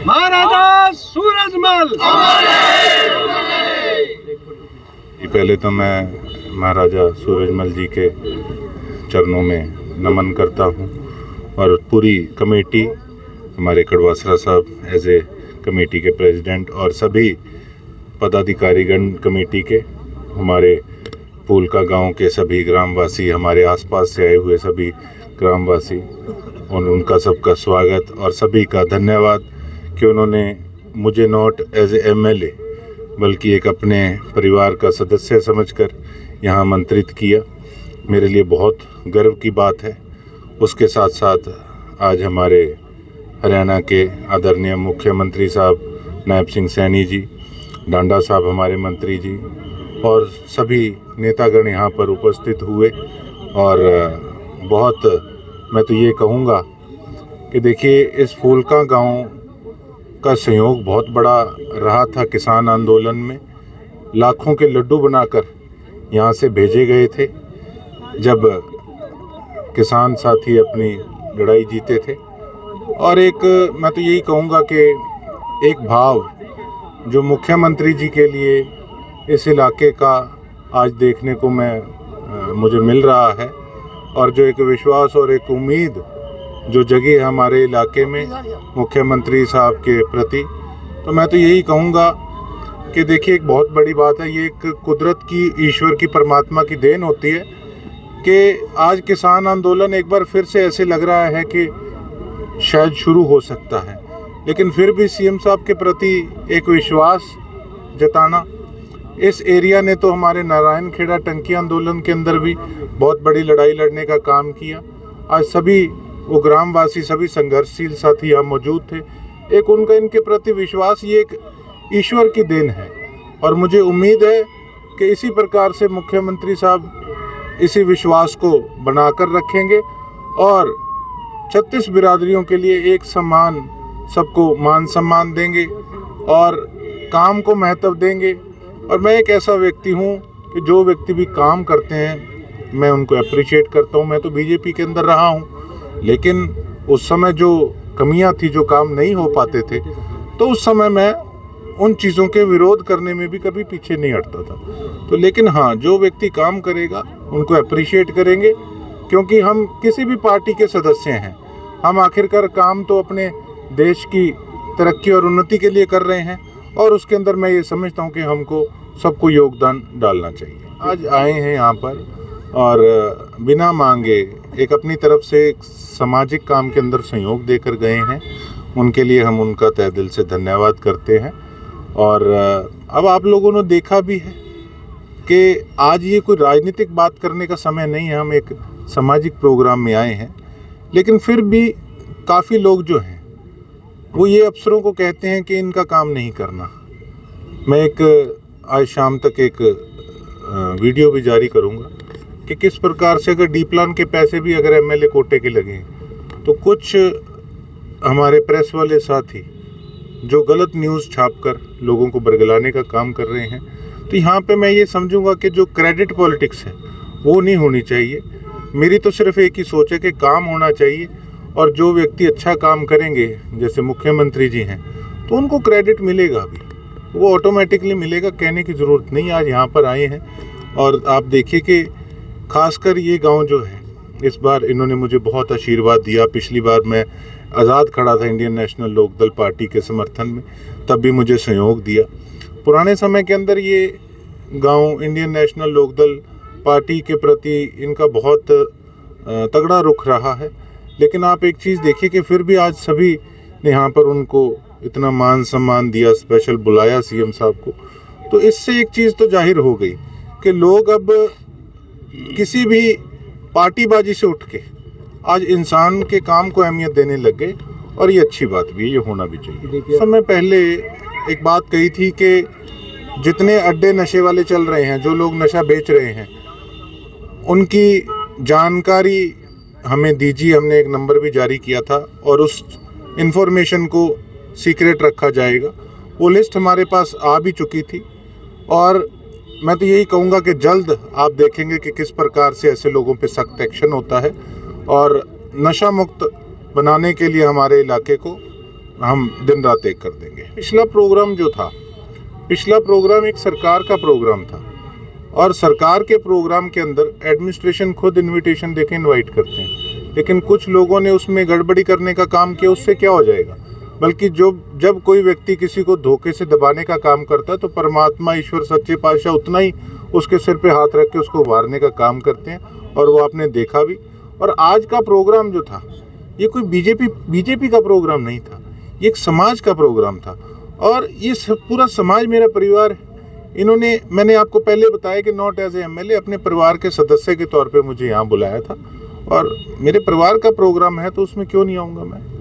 महाराजा सूरजमल। पहले तो मैं महाराजा सूरजमल जी के चरणों में नमन करता हूँ और पूरी कमेटी, हमारे कड़वासरा साहब एज ए कमेटी के प्रेसिडेंट और सभी पदाधिकारीगण कमेटी के, हमारे फूलका गांव के सभी ग्रामवासी, हमारे आसपास से आए हुए सभी ग्रामवासी, और उनका सबका स्वागत और सभी का धन्यवाद कि उन्होंने मुझे नॉट एज ए एमएलए बल्कि एक अपने परिवार का सदस्य समझकर यहाँ आमंत्रित किया। मेरे लिए बहुत गर्व की बात है। उसके साथ साथ आज हमारे हरियाणा के आदरणीय मुख्यमंत्री साहब नायब सिंह सैनी जी, डांडा साहब हमारे मंत्री जी और सभी नेतागण यहाँ पर उपस्थित हुए। और बहुत मैं तो ये कहूँगा कि देखिए, इस फूलका गांव का सहयोग बहुत बड़ा रहा था किसान आंदोलन में। लाखों के लड्डू बनाकर यहाँ से भेजे गए थे जब किसान साथी अपनी लड़ाई जीते थे। और एक मैं तो यही कहूँगा कि एक भाव जो मुख्यमंत्री जी के लिए इस इलाके का आज देखने को मुझे मिल रहा है, और जो एक विश्वास और एक उम्मीद जो जगी है हमारे इलाके में मुख्यमंत्री साहब के प्रति, तो मैं तो यही कहूँगा कि देखिए, एक बहुत बड़ी बात है, ये एक कुदरत की, ईश्वर की, परमात्मा की देन होती है कि आज किसान आंदोलन एक बार फिर से ऐसे लग रहा है कि शायद शुरू हो सकता है। लेकिन फिर भी सीएम साहब के प्रति एक विश्वास जताना, इस एरिया ने तो हमारे नारायण खेड़ा टंकी आंदोलन के अंदर भी बहुत बड़ी लड़ाई लड़ने का काम किया। आज सभी वो ग्रामवासी, सभी संघर्षशील साथी यहाँ मौजूद थे। एक उनका इनके प्रति विश्वास, ये एक ईश्वर की देन है और मुझे उम्मीद है कि इसी प्रकार से मुख्यमंत्री साहब इसी विश्वास को बनाकर रखेंगे और 36 बिरादरियों के लिए एक समान, सबको मान सम्मान देंगे और काम को महत्व देंगे। और मैं एक ऐसा व्यक्ति हूँ कि जो व्यक्ति भी काम करते हैं मैं उनको अप्रिशिएट करता हूँ। मैं तो बीजेपी के अंदर रहा हूँ, लेकिन उस समय जो कमियाँ थी, जो काम नहीं हो पाते थे, तो उस समय मैं उन चीज़ों के विरोध करने में भी कभी पीछे नहीं हटता था। तो लेकिन हाँ, जो व्यक्ति काम करेगा उनको अप्रिशिएट करेंगे, क्योंकि हम किसी भी पार्टी के सदस्य हैं। हम आखिरकार काम तो अपने देश की तरक्की और उन्नति के लिए कर रहे हैं और उसके अंदर मैं ये समझता हूँ कि हमको सबको योगदान डालना चाहिए। आज आए हैं यहाँ पर और बिना मांगे एक अपनी तरफ से एक सामाजिक काम के अंदर सहयोग देकर गए हैं। उनके लिए हम उनका तहे दिल से धन्यवाद करते हैं। और अब आप लोगों ने देखा भी है कि आज ये कोई राजनीतिक बात करने का समय नहीं है, हम एक सामाजिक प्रोग्राम में आए हैं। लेकिन फिर भी काफ़ी लोग जो हैं वो ये अफसरों को कहते हैं कि इनका काम नहीं करना। मैं आज शाम तक एक वीडियो भी जारी करूंगा कि किस प्रकार से अगर डी प्लान के पैसे भी अगर एमएलए कोटे के लगे तो कुछ हमारे प्रेस वाले साथी जो गलत न्यूज़ छापकर लोगों को बरगलाने का काम कर रहे हैं। तो यहाँ पे मैं ये समझूंगा कि जो क्रेडिट पॉलिटिक्स है वो नहीं होनी चाहिए। मेरी तो सिर्फ एक ही सोच है कि काम होना चाहिए और जो व्यक्ति अच्छा काम करेंगे, जैसे मुख्यमंत्री जी हैं, तो उनको क्रेडिट मिलेगा भी, वो ऑटोमेटिकली मिलेगा, कहने की ज़रूरत नहीं। आज यहाँ पर आए हैं और आप देखिए कि खासकर ये गांव जो है, इस बार इन्होंने मुझे बहुत आशीर्वाद दिया। पिछली बार मैं आज़ाद खड़ा था इंडियन नेशनल लोकदल पार्टी के समर्थन में, तब भी मुझे सहयोग दिया। पुराने समय के अंदर ये गांव इंडियन नेशनल लोकदल पार्टी के प्रति इनका बहुत तगड़ा रुख रहा है। लेकिन आप एक चीज़ देखिए कि फिर भी आज सभी ने यहाँ पर उनको इतना मान सम्मान दिया, स्पेशल बुलाया सीएम साहब को। तो इससे एक चीज़ तो जाहिर हो गई कि लोग अब किसी भी पार्टीबाजी से उठ के आज इंसान के काम को अहमियत देने लग गए और ये अच्छी बात भी है, ये होना भी चाहिए। समय पहले एक बात कही थी कि जितने अड्डे नशे वाले चल रहे हैं, जो लोग नशा बेच रहे हैं, उनकी जानकारी हमें दीजिए, हमने एक नंबर भी जारी किया था और उस इन्फॉर्मेशन को सीक्रेट रखा जाएगा। वो लिस्ट हमारे पास आ भी चुकी थी और मैं तो यही कहूँगा कि जल्द आप देखेंगे कि किस प्रकार से ऐसे लोगों पे सख्त एक्शन होता है और नशा मुक्त बनाने के लिए हमारे इलाके को हम दिन रात एक कर देंगे। पिछला प्रोग्राम एक सरकार का प्रोग्राम था और सरकार के प्रोग्राम के अंदर एडमिनिस्ट्रेशन खुद इनविटेशन देके इनवाइट करते हैं, लेकिन कुछ लोगों ने उसमें गड़बड़ी करने का काम किया। उससे क्या हो जाएगा? बल्कि जब कोई व्यक्ति किसी को धोखे से दबाने का काम करता है तो परमात्मा ईश्वर सच्चे पातशाह उतना ही उसके सिर पे हाथ रख के उसको मारने का काम करते हैं और वो आपने देखा भी। और आज का प्रोग्राम जो था ये कोई बीजेपी का प्रोग्राम नहीं था, ये एक समाज का प्रोग्राम था और ये पूरा समाज मेरा परिवार है। मैंने आपको पहले बताया कि नॉट एज ए एमएलए, अपने परिवार के सदस्य के तौर पे मुझे यहाँ बुलाया था और मेरे परिवार का प्रोग्राम है तो उसमें क्यों नहीं आऊँगा मैं।